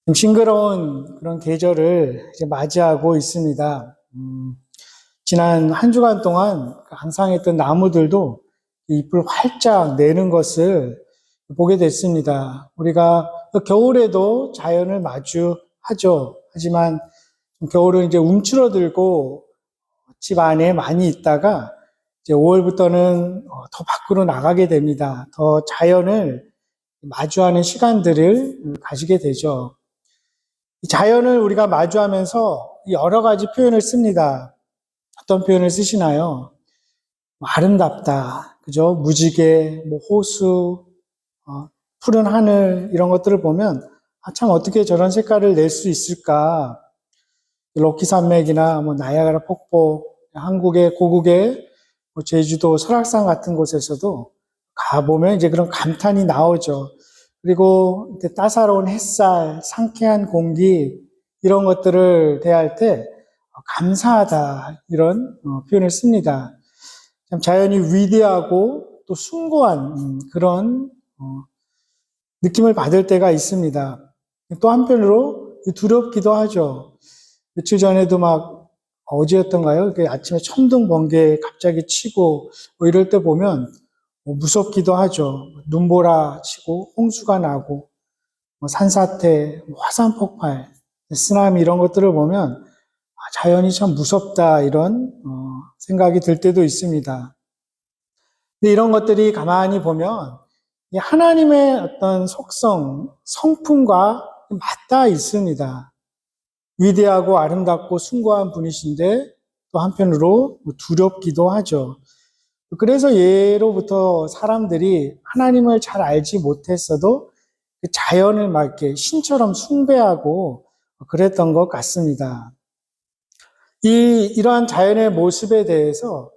좀 싱그러운 그런 계절을 이제 맞이하고 있습니다. 지난 한 주간 동안 항상했던 나무들도 잎을 활짝 내는 것을 보게 됐습니다. 우리가 겨울에도 자연을 마주하죠. 하지만 겨울은 이제 움츠러들고 집 안에 많이 있다가 이제 5월부터는 더 밖으로 나가게 됩니다. 더 자연을 마주하는 시간들을 가지게 되죠. 자연을 우리가 마주하면서 여러 가지 표현을 씁니다. 어떤 표현을 쓰시나요? 아름답다, 그죠? 무지개, 호수, 푸른 하늘 이런 것들을 보면 참 어떻게 저런 색깔을 낼 수 있을까? 럭키 산맥이나 나이아가라 폭포, 한국의 고국의 제주도 설악산 같은 곳에서도 가보면 이제 그런 감탄이 나오죠. 그리고 따사로운 햇살, 상쾌한 공기 이런 것들을 대할 때 감사하다 이런 표현을 씁니다. 참 자연이 위대하고 또 숭고한 그런 느낌을 받을 때가 있습니다. 또 한편으로 두렵기도 하죠. 며칠 전에도 어제였던가요? 아침에 천둥 번개 갑자기 치고 이럴 때 보면 무섭기도 하죠. 눈보라 치고 홍수가 나고 산사태, 화산 폭발, 쓰나미 이런 것들을 보면 자연이 참 무섭다 이런 생각이 들 때도 있습니다. 근데 이런 것들이 가만히 보면 하나님의 어떤 속성, 성품과 맞닿아 있습니다. 위대하고 아름답고 숭고한 분이신데 또 한편으로 두렵기도 하죠. 그래서 예로부터 사람들이 하나님을 잘 알지 못했어도 자연을 이렇게 신처럼 숭배하고 그랬던 것 같습니다. 이러한 자연의 모습에 대해서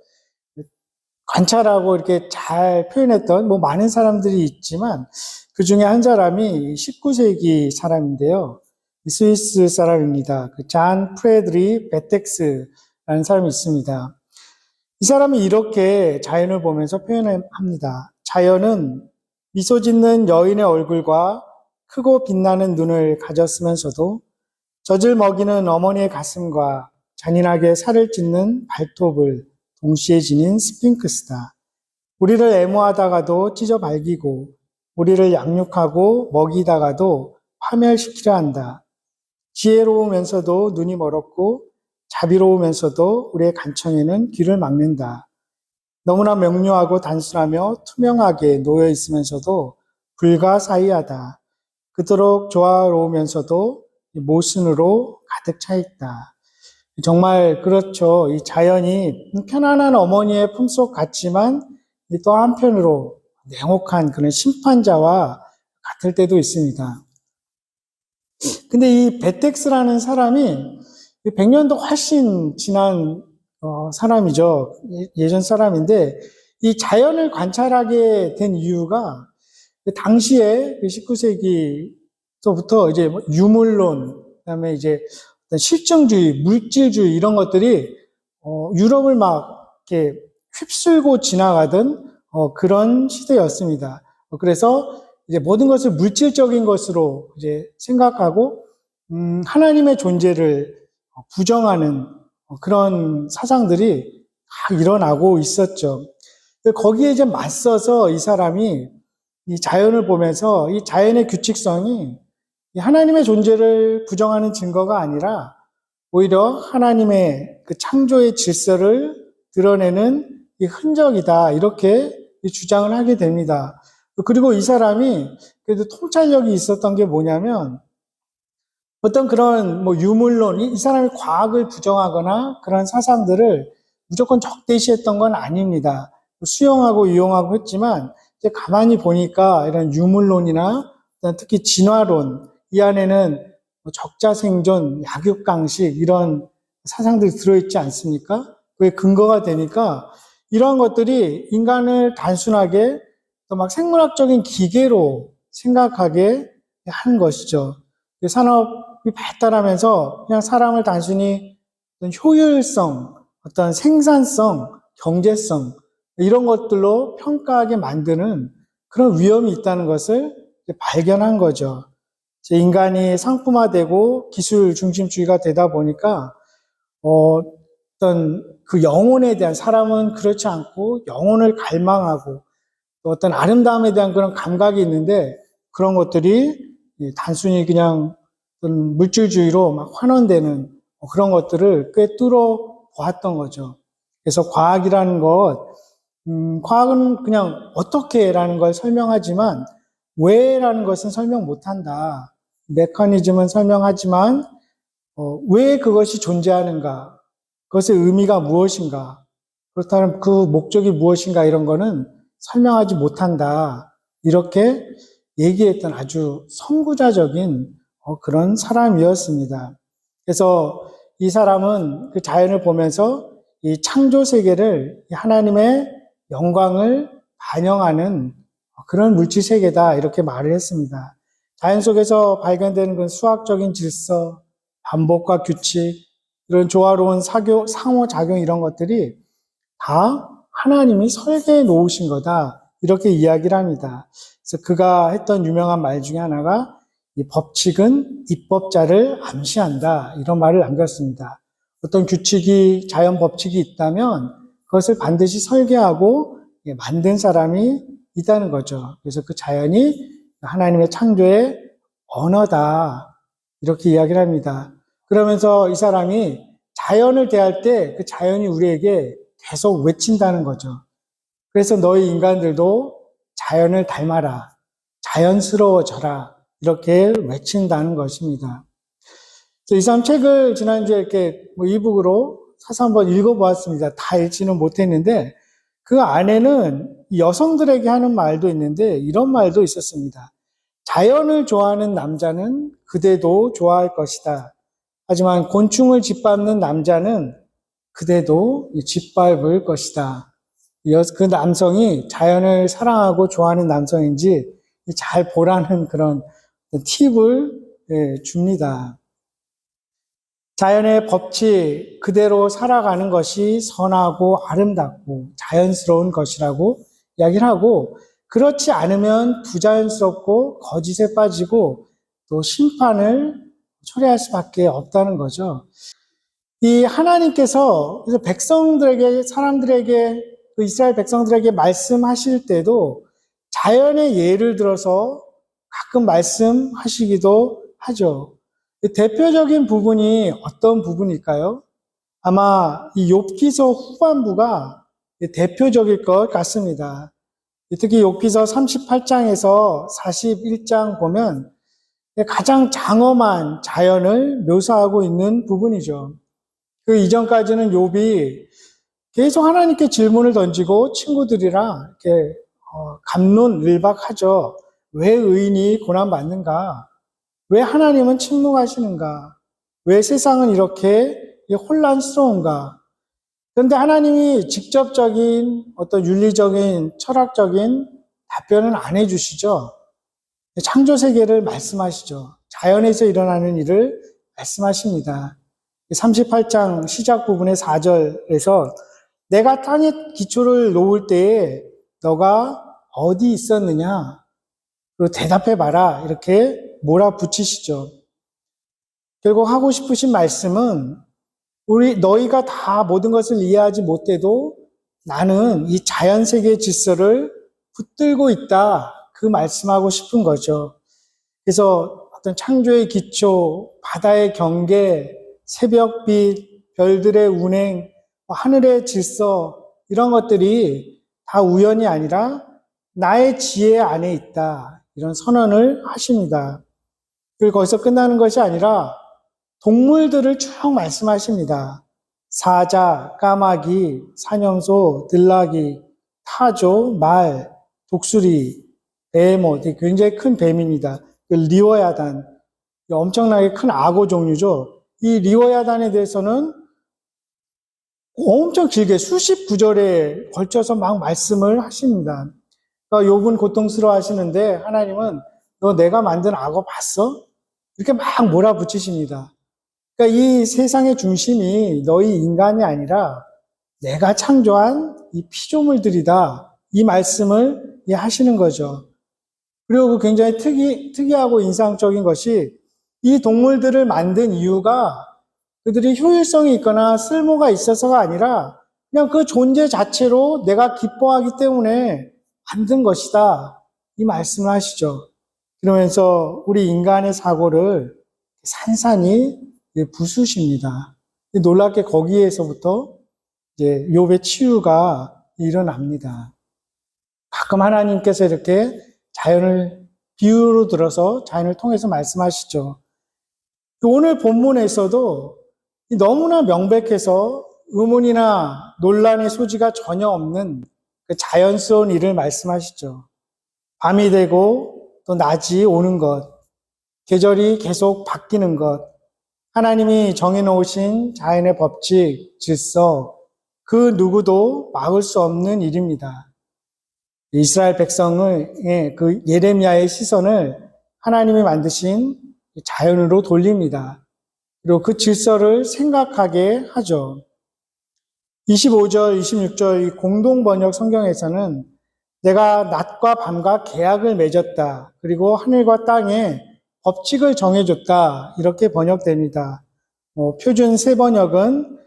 관찰하고 이렇게 잘 표현했던 많은 사람들이 있지만 그 중에 한 사람이 19세기 사람인데요. 스위스 사람입니다. 잔 프레드리 베텍스라는 사람이 있습니다. 이 사람이 이렇게 자연을 보면서 표현을 합니다. 자연은 미소 짓는 여인의 얼굴과 크고 빛나는 눈을 가졌으면서도 젖을 먹이는 어머니의 가슴과 잔인하게 살을 찢는 발톱을 동시에 지닌 스핑크스다. 우리를 애모하다가도 찢어 발기고 우리를 양육하고 먹이다가도 파멸시키려 한다. 지혜로우면서도 눈이 멀었고 자비로우면서도 우리의 간청에는 귀를 막는다. 너무나 명료하고 단순하며 투명하게 놓여 있으면서도 불가사의하다. 그토록 조화로우면서도 모순으로 가득 차 있다. 정말 그렇죠. 이 자연이 편안한 어머니의 품속 같지만 또 한편으로 냉혹한 그런 심판자와 같을 때도 있습니다. 근데 이 베텍스라는 사람이 100년도 훨씬 지난 사람이죠. 예전 사람인데 이 자연을 관찰하게 된 이유가 당시에 19세기서부터 이제 유물론, 그다음에 이제 실증주의, 물질주의 이런 것들이 유럽을 이렇게 휩쓸고 지나가던 그런 시대였습니다. 그래서 이제 모든 것을 물질적인 것으로 이제 생각하고 하나님의 존재를 부정하는 그런 사상들이 다 일어나고 있었죠. 거기에 이제 맞서서 이 사람이 이 자연을 보면서 이 자연의 규칙성이 하나님의 존재를 부정하는 증거가 아니라 오히려 하나님의 그 창조의 질서를 드러내는 이 흔적이다. 이렇게 주장을 하게 됩니다. 그리고 이 사람이 그래도 통찰력이 있었던 게 뭐냐면 어떤 그런 유물론, 이 사람이 과학을 부정하거나 그런 사상들을 무조건 적대시했던 건 아닙니다. 수용하고 이용하고 했지만 이제 가만히 보니까 이런 유물론이나 특히 진화론, 이 안에는 적자생존, 약육강식 이런 사상들이 들어있지 않습니까? 그게 근거가 되니까 이러한 것들이 인간을 단순하게 또 생물학적인 기계로 생각하게 하는 것이죠. 산업이 발달하면서 그냥 사람을 단순히 어떤 효율성, 어떤 생산성, 경제성 이런 것들로 평가하게 만드는 그런 위험이 있다는 것을 발견한 거죠. 이제 인간이 상품화되고 기술 중심주의가 되다 보니까 어떤 그 영혼에 대한, 사람은 그렇지 않고 영혼을 갈망하고 또 어떤 아름다움에 대한 그런 감각이 있는데, 그런 것들이 단순히 그냥 어떤 물질주의로 막 환원되는 그런 것들을 꿰뚫어 보았던 거죠. 그래서 과학이라는 것, 과학은 그냥 어떻게라는 걸 설명하지만 왜라는 것은 설명 못한다. 메커니즘은 설명하지만 왜 그것이 존재하는가, 그것의 의미가 무엇인가, 그렇다면 그 목적이 무엇인가, 이런 거는 설명하지 못한다. 이렇게 얘기했던 아주 선구자적인 그런 사람이었습니다. 그래서 이 사람은 그 자연을 보면서 이 창조 세계를 하나님의 영광을 반영하는 그런 물질 세계다, 이렇게 말을 했습니다. 자연 속에서 발견되는 그 수학적인 질서, 반복과 규칙, 이런 조화로운 상호작용, 이런 것들이 다 하나님이 설계해 놓으신 거다, 이렇게 이야기를 합니다. 그래서 그가 했던 유명한 말 중에 하나가 이 법칙은 입법자를 암시한다, 이런 말을 남겼습니다. 어떤 규칙이, 자연 법칙이 있다면 그것을 반드시 설계하고 만든 사람이 있다는 거죠. 그래서 그 자연이 하나님의 창조의 언어다, 이렇게 이야기를 합니다. 그러면서 이 사람이 자연을 대할 때 그 자연이 우리에게 계속 외친다는 거죠. 그래서 너희 인간들도 자연을 닮아라, 자연스러워져라, 이렇게 외친다는 것입니다. 그래서 이 사람 책을 지난주에 이렇게 이북으로 사서 한번 읽어보았습니다. 다 읽지는 못했는데 그 안에는 여성들에게 하는 말도 있는데 이런 말도 있었습니다. 자연을 좋아하는 남자는 그대도 좋아할 것이다. 하지만 곤충을 짓밟는 남자는 그대도 짓밟을 것이다. 그 남성이 자연을 사랑하고 좋아하는 남성인지 잘 보라는 그런 팁을 줍니다. 자연의 법칙 그대로 살아가는 것이 선하고 아름답고 자연스러운 것이라고 이야기를 하고, 그렇지 않으면 부자연스럽고 거짓에 빠지고 또 심판을 초래할 수밖에 없다는 거죠. 이 하나님께서 그래서 백성들에게, 사람들에게, 그 이스라엘 백성들에게 말씀하실 때도 자연의 예를 들어서 가끔 말씀하시기도 하죠. 대표적인 부분이 어떤 부분일까요? 아마 이 욥기서 후반부가 대표적일 것 같습니다. 특히 욥기서 38장에서 41장 보면 가장 장엄한 자연을 묘사하고 있는 부분이죠. 그 이전까지는 욥이 계속 하나님께 질문을 던지고 친구들이랑 이렇게 갑론을박하죠. 왜 의인이 고난받는가? 왜 하나님은 침묵하시는가? 왜 세상은 이렇게 혼란스러운가? 그런데 하나님이 직접적인 어떤 윤리적인 철학적인 답변은 안 해주시죠. 창조 세계를 말씀하시죠. 자연에서 일어나는 일을 말씀하십니다. 38장 시작 부분의 4절에서 내가 땅에 기초를 놓을 때에 너가 어디 있었느냐? 그리고 대답해봐라, 이렇게 몰아붙이시죠. 결국 하고 싶으신 말씀은 너희가 다 모든 것을 이해하지 못해도 나는 이 자연세계의 질서를 붙들고 있다, 그 말씀하고 싶은 거죠. 그래서 어떤 창조의 기초, 바다의 경계, 새벽빛, 별들의 운행, 하늘의 질서, 이런 것들이 다 우연이 아니라 나의 지혜 안에 있다, 이런 선언을 하십니다. 그리고 거기서 끝나는 것이 아니라 동물들을 쭉 말씀하십니다. 사자, 까마귀, 사냥소, 들나귀, 타조, 말, 독수리, 베헤모th, 굉장히 큰 뱀입니다. 리워야단, 엄청나게 큰 악어 종류죠. 이 리워야단에 대해서는 엄청 길게 수십 구절에 걸쳐서 막 말씀을 하십니다. 그러니까 욥은 고통스러워 하시는데 하나님은 너 내가 만든 악어 봤어? 이렇게 막 몰아붙이십니다. 그러니까 이 세상의 중심이 너희 인간이 아니라 내가 창조한 이 피조물들이다, 이 말씀을 하시는 거죠. 그리고 그 굉장히 특이하고 인상적인 것이 이 동물들을 만든 이유가 그들이 효율성이 있거나 쓸모가 있어서가 아니라 그냥 그 존재 자체로 내가 기뻐하기 때문에 만든 것이다. 이 말씀을 하시죠. 그러면서 우리 인간의 사고를 산산이 부수십니다. 놀랍게 거기에서부터 이제 욥의 치유가 일어납니다. 가끔 하나님께서 이렇게 자연을 비유로 들어서 자연을 통해서 말씀하시죠. 오늘 본문에서도 너무나 명백해서 의문이나 논란의 소지가 전혀 없는 그 자연스러운 일을 말씀하시죠. 밤이 되고 또 낮이 오는 것, 계절이 계속 바뀌는 것, 하나님이 정해놓으신 자연의 법칙, 질서, 그 누구도 막을 수 없는 일입니다. 이스라엘 백성의 그 예레미야의 시선을 하나님이 만드신 자연으로 돌립니다. 그리고 그 질서를 생각하게 하죠. 25절, 26절 이 공동 번역 성경에서는 내가 낮과 밤과 계약을 맺었다. 그리고 하늘과 땅에 법칙을 정해줬다. 이렇게 번역됩니다. 표준 세 번역은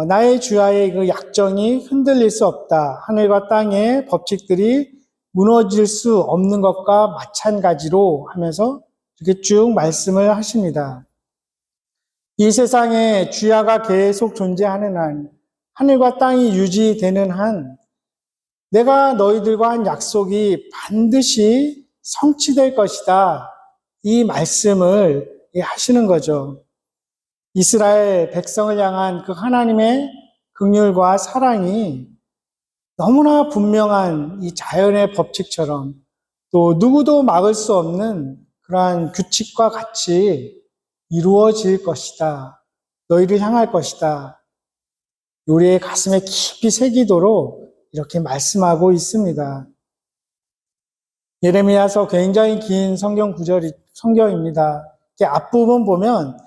나의 주야의 그 약정이 흔들릴 수 없다. 하늘과 땅의 법칙들이 무너질 수 없는 것과 마찬가지로 하면서 이렇게 쭉 말씀을 하십니다. 이 세상에 주야가 계속 존재하는 한, 하늘과 땅이 유지되는 한, 내가 너희들과 한 약속이 반드시 성취될 것이다. 이 말씀을 하시는 거죠. 이스라엘 백성을 향한 그 하나님의 긍휼과 사랑이 너무나 분명한 이 자연의 법칙처럼 또 누구도 막을 수 없는 그러한 규칙과 같이 이루어질 것이다. 너희를 향할 것이다. 우리의 가슴에 깊이 새기도록 이렇게 말씀하고 있습니다. 예레미야서 굉장히 긴 성경입니다. 앞부분 보면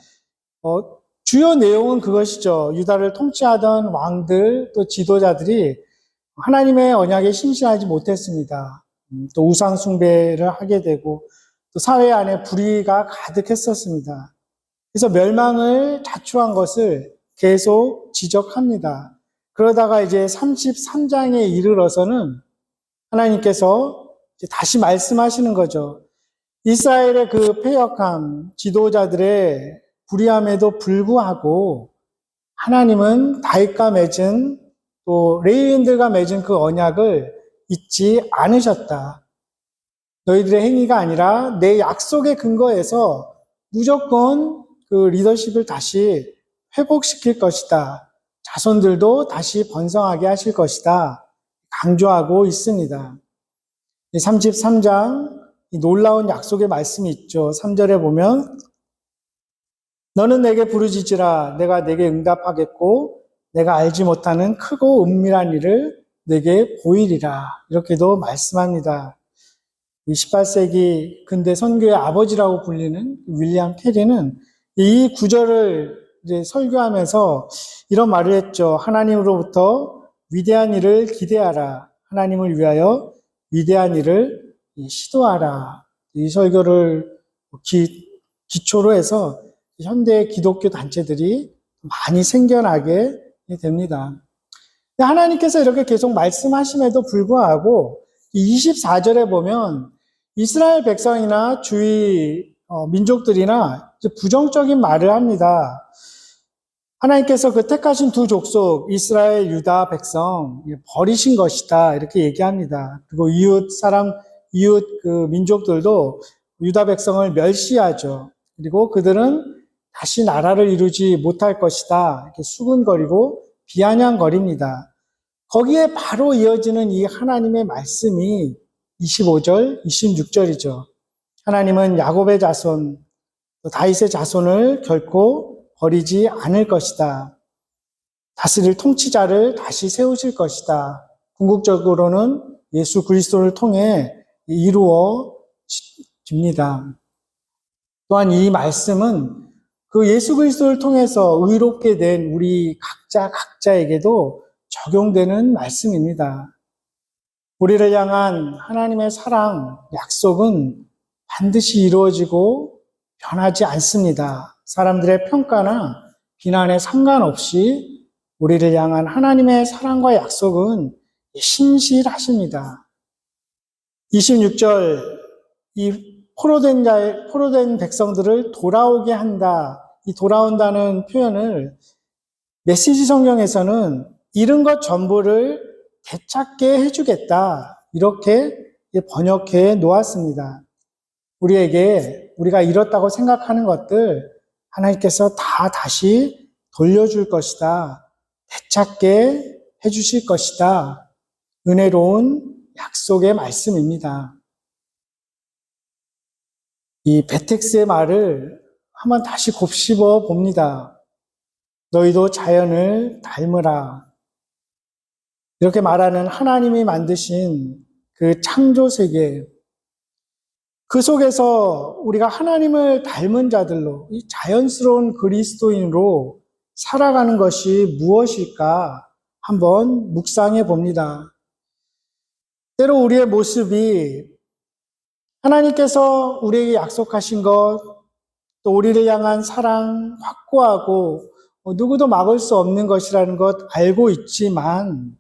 주요 내용은 그것이죠. 유다를 통치하던 왕들 또 지도자들이 하나님의 언약에 신실하지 못했습니다. 또 우상 숭배를 하게 되고 또 사회 안에 불의가 가득했었습니다. 그래서 멸망을 자초한 것을 계속 지적합니다. 그러다가 이제 33장에 이르러서는 하나님께서 이제 다시 말씀하시는 거죠. 이스라엘의 그 패역함, 지도자들의 불의함에도 불구하고 하나님은 다윗과 맺은 또 레위인들과 맺은 그 언약을 잊지 않으셨다. 너희들의 행위가 아니라 내 약속의 근거에서 무조건 그 리더십을 다시 회복시킬 것이다. 자손들도 다시 번성하게 하실 것이다. 강조하고 있습니다. 33장 놀라운 약속의 말씀이 있죠. 3절에 보면 너는 내게 부르짖으라 내가 내게 응답하겠고 내가 알지 못하는 크고 은밀한 일을 내게 보이리라. 이렇게도 말씀합니다. 18세기 근대 선교의 아버지라고 불리는 윌리엄 캐리는 이 구절을 이제 설교하면서 이런 말을 했죠. 하나님으로부터 위대한 일을 기대하라. 하나님을 위하여 위대한 일을 시도하라. 이 설교를 기초로 해서 현대 기독교 단체들이 많이 생겨나게 됩니다. 하나님께서 이렇게 계속 말씀하심에도 불구하고 24절에 보면 이스라엘 백성이나 주위 민족들이나 부정적인 말을 합니다. 하나님께서 그 택하신 두 족속 이스라엘 유다 백성 버리신 것이다 이렇게 얘기합니다. 그리고 이웃 그 민족들도 유다 백성을 멸시하죠. 그리고 그들은 다시 나라를 이루지 못할 것이다 이렇게 수군거리고 비아냥거립니다. 거기에 바로 이어지는 이 하나님의 말씀이 25절, 26절이죠. 하나님은 야곱의 자손, 다윗의 자손을 결코 버리지 않을 것이다. 다스릴 통치자를 다시 세우실 것이다. 궁극적으로는 예수 그리스도를 통해 이루어집니다. 또한 이 말씀은 그 예수 그리스도를 통해서 의롭게 된 우리 각자에게도 적용되는 말씀입니다. 우리를 향한 하나님의 사랑, 약속은 반드시 이루어지고 변하지 않습니다. 사람들의 평가나 비난에 상관없이 우리를 향한 하나님의 사랑과 약속은 신실하십니다. 26절, 이 포로된 백성들을 돌아오게 한다. 이 돌아온다는 표현을 메시지 성경에서는 잃은 것 전부를 되찾게 해주겠다. 이렇게 번역해 놓았습니다. 우리가 잃었다고 생각하는 것들 하나님께서 다 다시 돌려줄 것이다. 되찾게 해주실 것이다. 은혜로운 약속의 말씀입니다. 이 베텍스의 말을 한번 다시 곱씹어 봅니다. 너희도 자연을 닮으라. 이렇게 말하는 하나님이 만드신 그 창조 세계, 그 속에서 우리가 하나님을 닮은 자들로, 이 자연스러운 그리스도인으로 살아가는 것이 무엇일까 한번 묵상해 봅니다. 때로 우리의 모습이 하나님께서 우리에게 약속하신 것, 또 우리를 향한 사랑 확고하고 누구도 막을 수 없는 것이라는 것 알고 있지만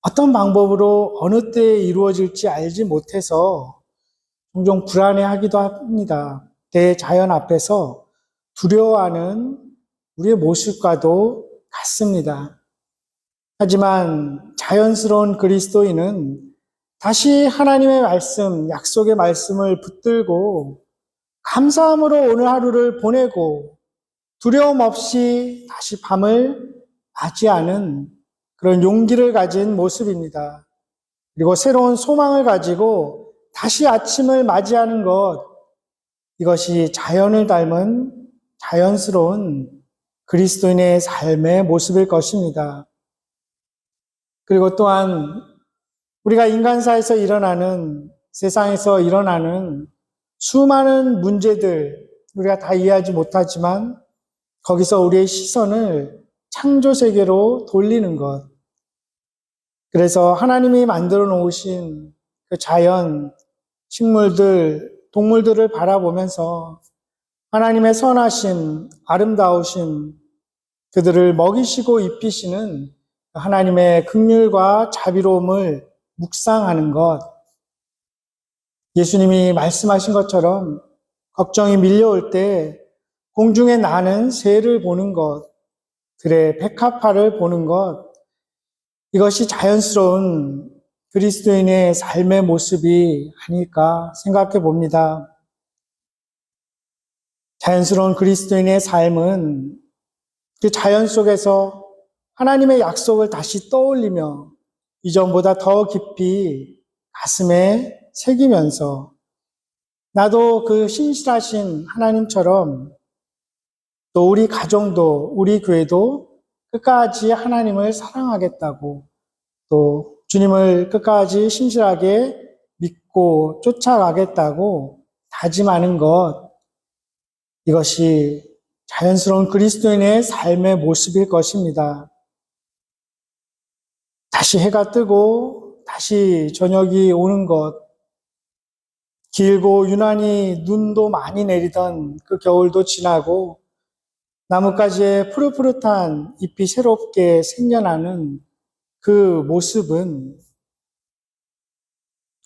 어떤 방법으로 어느 때에 이루어질지 알지 못해서 종종 불안해하기도 합니다. 대자연 앞에서 두려워하는 우리의 모습과도 같습니다. 하지만 자연스러운 그리스도인은 다시 하나님의 말씀, 약속의 말씀을 붙들고 감사함으로 오늘 하루를 보내고 두려움 없이 다시 밤을 맞이하는 그런 용기를 가진 모습입니다. 그리고 새로운 소망을 가지고 다시 아침을 맞이하는 것, 이것이 자연을 닮은 자연스러운 그리스도인의 삶의 모습일 것입니다. 그리고 또한 우리가 인간사에서 일어나는, 세상에서 일어나는 수많은 문제들, 우리가 다 이해하지 못하지만 거기서 우리의 시선을 창조 세계로 돌리는 것. 그래서 하나님이 만들어 놓으신 그 자연, 식물들, 동물들을 바라보면서 하나님의 선하심, 아름다우심, 그들을 먹이시고 입히시는 하나님의 긍휼과 자비로움을 묵상하는 것. 예수님이 말씀하신 것처럼 걱정이 밀려올 때 공중에 나는 새를 보는 것, 들의 백합화를 보는 것, 이것이 자연스러운 그리스도인의 삶의 모습이 아닐까 생각해 봅니다. 자연스러운 그리스도인의 삶은 그 자연 속에서 하나님의 약속을 다시 떠올리며 이전보다 더 깊이 가슴에 새기면서 나도 그 신실하신 하나님처럼 또 우리 가정도 우리 교회도 끝까지 하나님을 사랑하겠다고 또 주님을 끝까지 신실하게 믿고 쫓아가겠다고 다짐하는 것, 이것이 자연스러운 그리스도인의 삶의 모습일 것입니다. 다시 해가 뜨고 다시 저녁이 오는 것, 길고 유난히 눈도 많이 내리던 그 겨울도 지나고 나뭇가지에 푸릇푸릇한 잎이 새롭게 생겨나는 그 모습은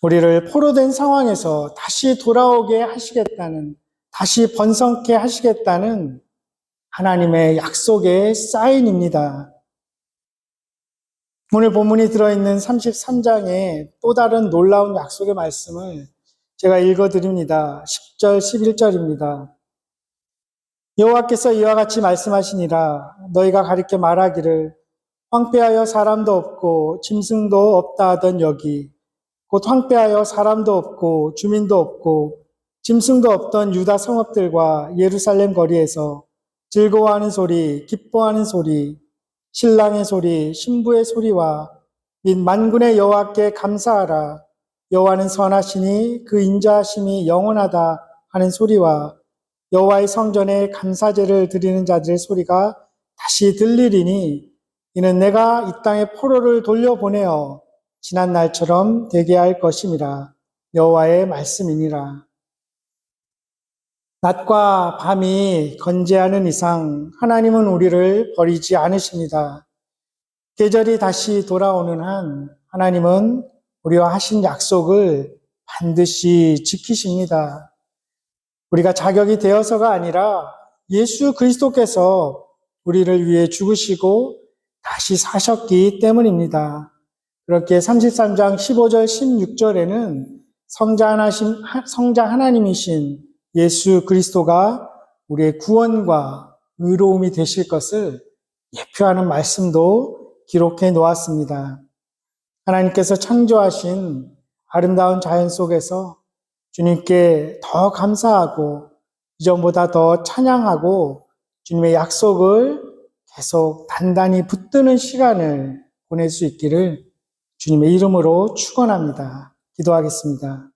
우리를 포로된 상황에서 다시 돌아오게 하시겠다는, 다시 번성케 하시겠다는 하나님의 약속의 사인입니다. 오늘 본문이 들어있는 33장의 또 다른 놀라운 약속의 말씀을 제가 읽어드립니다. 10절, 11절입니다. 여호와께서 이와 같이 말씀하시니라. 너희가 가리켜 말하기를 황폐하여 사람도 없고 짐승도 없다 하던 여기 곧 황폐하여 사람도 없고 주민도 없고 짐승도 없던 유다 성읍들과 예루살렘 거리에서 즐거워하는 소리, 기뻐하는 소리, 신랑의 소리, 신부의 소리와 및 만군의 여호와께 감사하라. 여호와는 선하시니 그 인자하심이 영원하다 하는 소리와 여호와의 성전에 감사제를 드리는 자들의 소리가 다시 들리리니 이는 내가 이 땅에 포로를 돌려보내어 지난 날처럼 되게 할 것임이라. 여호와의 말씀이니라. 낮과 밤이 건재하는 이상 하나님은 우리를 버리지 않으십니다. 계절이 다시 돌아오는 한 하나님은 우리와 하신 약속을 반드시 지키십니다. 우리가 자격이 되어서가 아니라 예수 그리스도께서 우리를 위해 죽으시고 다시 사셨기 때문입니다. 그렇게 33장 15절 16절에는 성자 하나님이신 예수 그리스도가 우리의 구원과 의로움이 되실 것을 예표하는 말씀도 기록해 놓았습니다. 하나님께서 창조하신 아름다운 자연 속에서 주님께 더 감사하고 이전보다 더 찬양하고 주님의 약속을 계속 단단히 붙드는 시간을 보낼 수 있기를 주님의 이름으로 축원합니다. 기도하겠습니다.